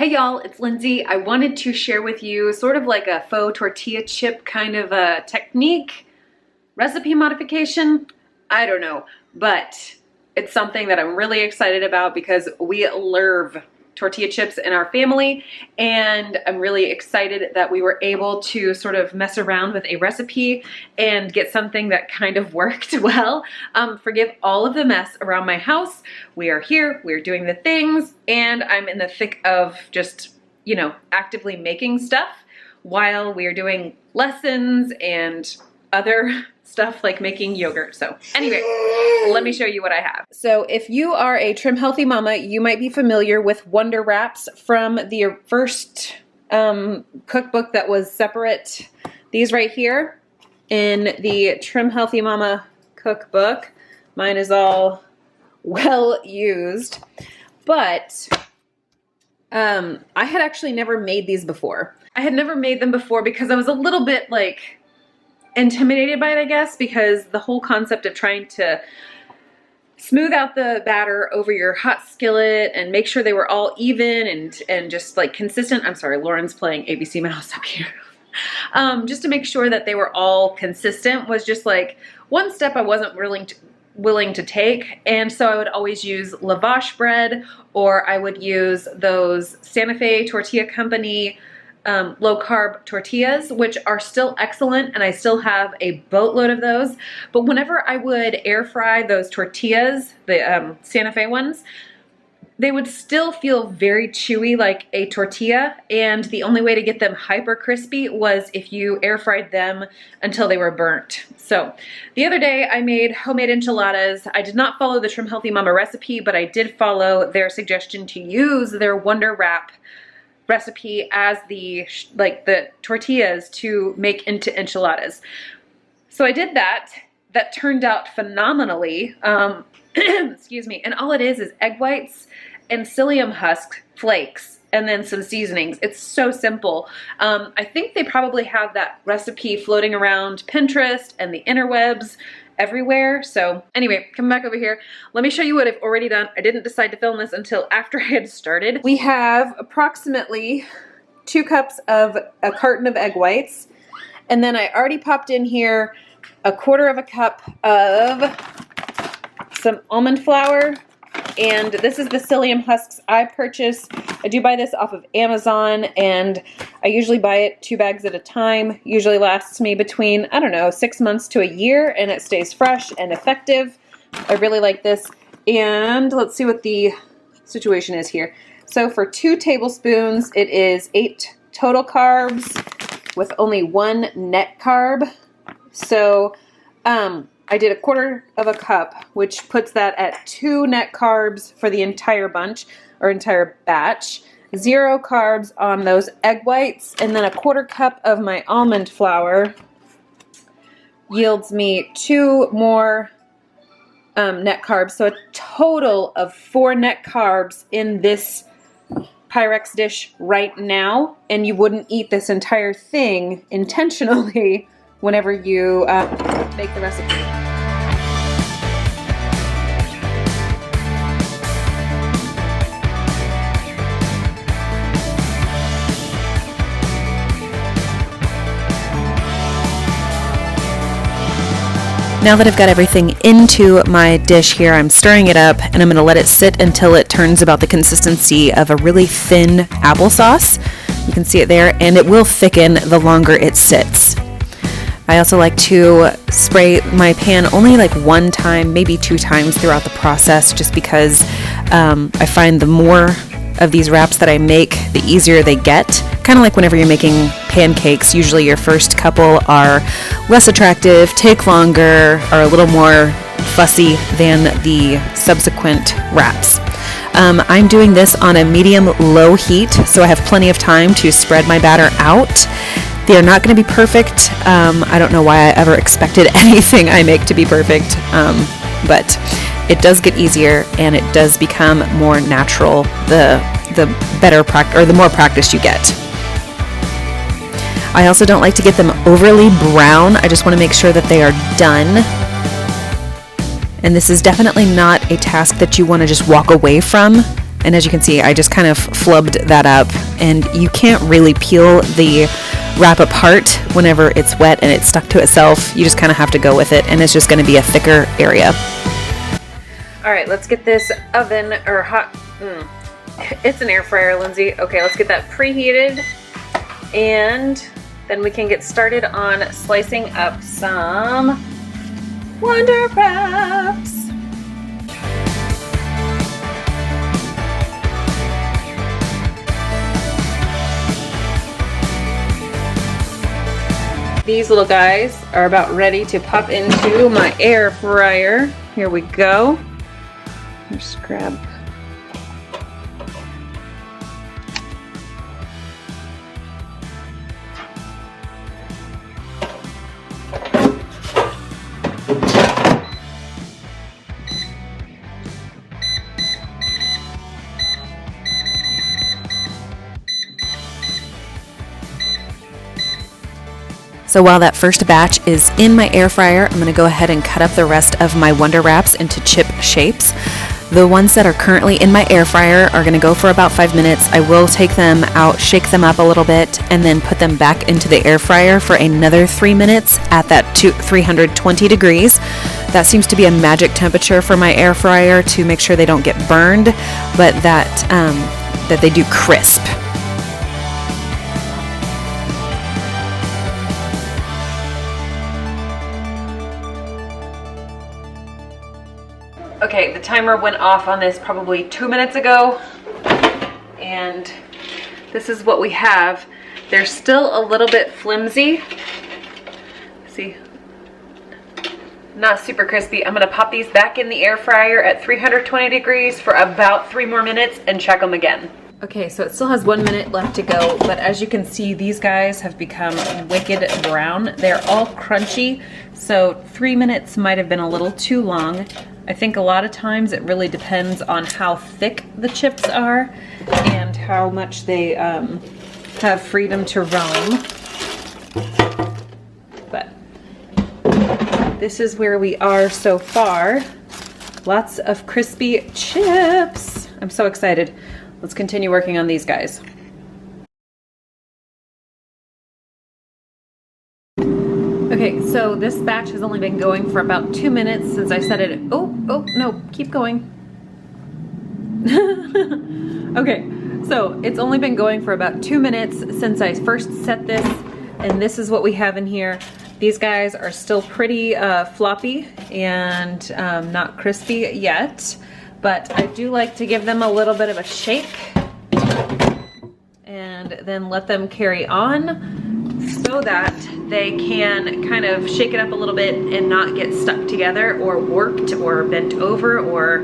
Hey y'all, it's Lindsay. I wanted to share with you sort of like a faux tortilla chip kind of a technique, recipe modification. I don't know, but it's something that I'm really excited about because we love tortilla chips in our family, and I'm really excited that we were able to sort of mess around with a recipe and get something that kind of worked well. Forgive all of the mess around my house. We are here, we're doing the things, and I'm in the thick of just, you know, actively making stuff while we're doing lessons and other stuff like making yogurt. So anyway, let me show you what I have. So if you are a trim healthy mama, you might be familiar with Wonder Wraps from the first cookbook that was separate. These right here in the Trim Healthy Mama cookbook. Mine is all well used, but I had actually never made these before. I had never made them before because I was a little bit like intimidated by it, I guess, because the whole concept of trying to smooth out the batter over your hot skillet and make sure they were all even and just like consistent. I'm sorry, Lauren's playing ABC Mouse up here. Just to make sure that they were all consistent was just like one step I wasn't willing to take. And so I would always use lavash bread, or I would use those Santa Fe Tortilla Company low carb tortillas, which are still excellent, and I still have a boatload of those. But whenever I would air fry those tortillas, the Santa Fe ones, they would still feel very chewy like a tortilla, and the only way to get them hyper crispy was if you air fried them until they were burnt. So the other day I made homemade enchiladas. I did not follow the Trim Healthy Mama recipe, but I did follow their suggestion to use their Wonder Wrap recipe as the tortillas to make into enchiladas. So I did that. That turned out phenomenally. Excuse me. And all it is egg whites and psyllium husk flakes and then some seasonings. It's so simple. I think they probably have that recipe floating around Pinterest and the interwebs everywhere. So anyway, coming back over here, let me show you what I've already done. I didn't decide to film this until after I had started. We have approximately 2 cups of a carton of egg whites, and then I already popped in here 1/4 cup of some almond flour, and this is the psyllium husks I purchased. I do buy this off of Amazon, and I usually buy it 2 bags at a time. Usually lasts me between, I don't know, 6 months to a year, and it stays fresh and effective. I really like this. And let's see what the situation is here. So for 2 tablespoons, it is 8 total carbs with only 1 net carb. So I did 1/4 cup, which puts that at 2 net carbs for the entire bunch or entire batch. 0 carbs on those egg whites, and then 1/4 cup of my almond flour yields me 2 more net carbs. So a total of 4 net carbs in this Pyrex dish right now, and you wouldn't eat this entire thing intentionally whenever you make the recipe. Now that I've got everything into my dish here, I'm stirring it up, and I'm going to let it sit until it turns about the consistency of a really thin applesauce. You can see it there, and it will thicken the longer it sits. I also like to spray my pan only like 1 time, maybe 2 times throughout the process, just because I find the more of these wraps that I make, the easier they get. Kind of like whenever you're making pancakes, usually your first couple are less attractive, take longer, are a little more fussy than the subsequent wraps. I'm doing this on a medium-low heat, so I have plenty of time to spread my batter out. They are not going to be perfect. I don't know why I ever expected anything I make to be perfect, but it does get easier, and it does become more natural the better practice, or the more practice you get. I also don't like to get them overly brown. I just want to make sure that they are done. And this is definitely not a task that you want to just walk away from. And as you can see, I just kind of flubbed that up, and you can't really peel the wrap apart whenever it's wet and it's stuck to itself. You just kind of have to go with it, and it's just going to be a thicker area. All right, let's get this oven or hot. It's an air fryer, Lindsay. Okay, let's get that preheated, and then we can get started on slicing up some Wonder Wraps. These little guys are about ready to pop into my air fryer. Here we go. Just grab. So while that first batch is in my air fryer, I'm going to go ahead and cut up the rest of my Wonder Wraps into chip shapes. The ones that are currently in my air fryer are going to go for about 5 minutes. I will take them out, shake them up a little bit, and then put them back into the air fryer for another 3 minutes at that 320 degrees. That seems to be a magic temperature for my air fryer to make sure they don't get burned, but that they do crisp. Okay, the timer went off on this probably 2 minutes ago, and this is what we have. They're still a little bit flimsy. See, not super crispy. I'm gonna pop these back in the air fryer at 320 degrees for about 3 more minutes and check them again. Okay, so it still has 1 minute left to go, but as you can see, these guys have become wicked brown. They're all crunchy, so 3 minutes might have been a little too long. I think a lot of times it really depends on how thick the chips are and how much they have freedom to roam. But this is where we are so far. Lots of crispy chips. I'm so excited. Let's continue working on these guys. Okay, so this batch has only been going for about 2 minutes since I set it. Oh, no, keep going. Okay, so it's only been going for about 2 minutes since I first set this, and this is what we have in here. These guys are still pretty floppy and not crispy yet, but I do like to give them a little bit of a shake and then let them carry on, so that they can kind of shake it up a little bit and not get stuck together or warped or bent over or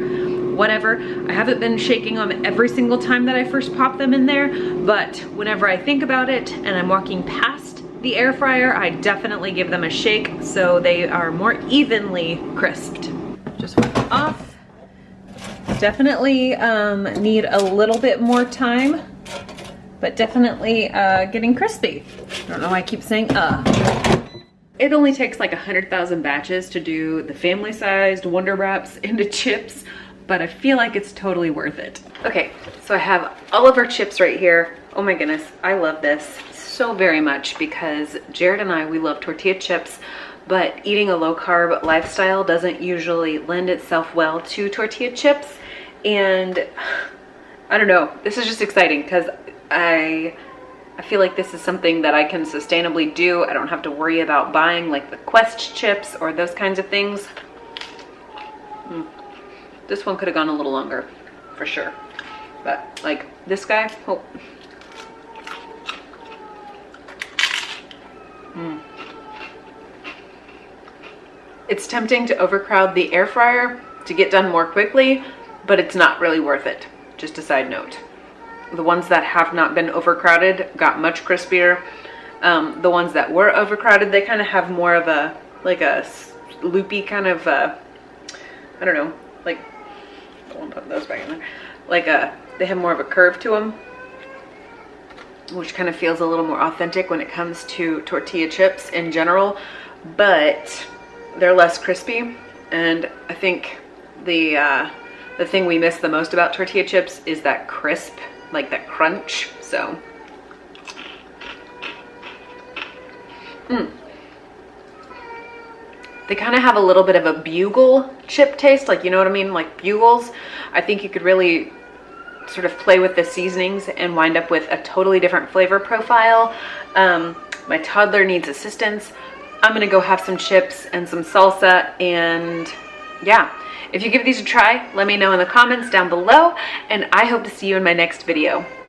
whatever. I haven't been shaking them every single time that I first pop them in there, but whenever I think about it and I'm walking past the air fryer, I definitely give them a shake so they are more evenly crisped. Just wipe it off. Definitely need a little bit more time, but definitely getting crispy. I don't know why I keep saying It only takes like 100,000 batches to do the family-sized Wonder Wraps into chips, but I feel like it's totally worth it. Okay, so I have all of our chips right here. Oh my goodness, I love this so very much because Jared and I, we love tortilla chips, but eating a low-carb lifestyle doesn't usually lend itself well to tortilla chips, and I don't know, this is just exciting because I feel like this is something that I can sustainably do. I don't have to worry about buying like the Quest chips or those kinds of things. This one could have gone a little longer, for sure. But like this guy, oh. It's tempting to overcrowd the air fryer to get done more quickly, but it's not really worth it. Just a side note. The ones that have not been overcrowded got much crispier. The ones that were overcrowded, they kind of have more of a, like a loopy kind of, I don't know, like, I won't put those back in there. Like they have more of a curve to them, which kind of feels a little more authentic when it comes to tortilla chips in general, but they're less crispy. And I think the the thing we miss the most about tortilla chips is that crisp, like that crunch. So, they kind of have a little bit of a bugle chip taste, like, you know what I mean? Like bugles. I think you could really sort of play with the seasonings and wind up with a totally different flavor profile. My toddler needs assistance. I'm gonna go have some chips and some salsa, and yeah. If you give these a try, let me know in the comments down below, and I hope to see you in my next video.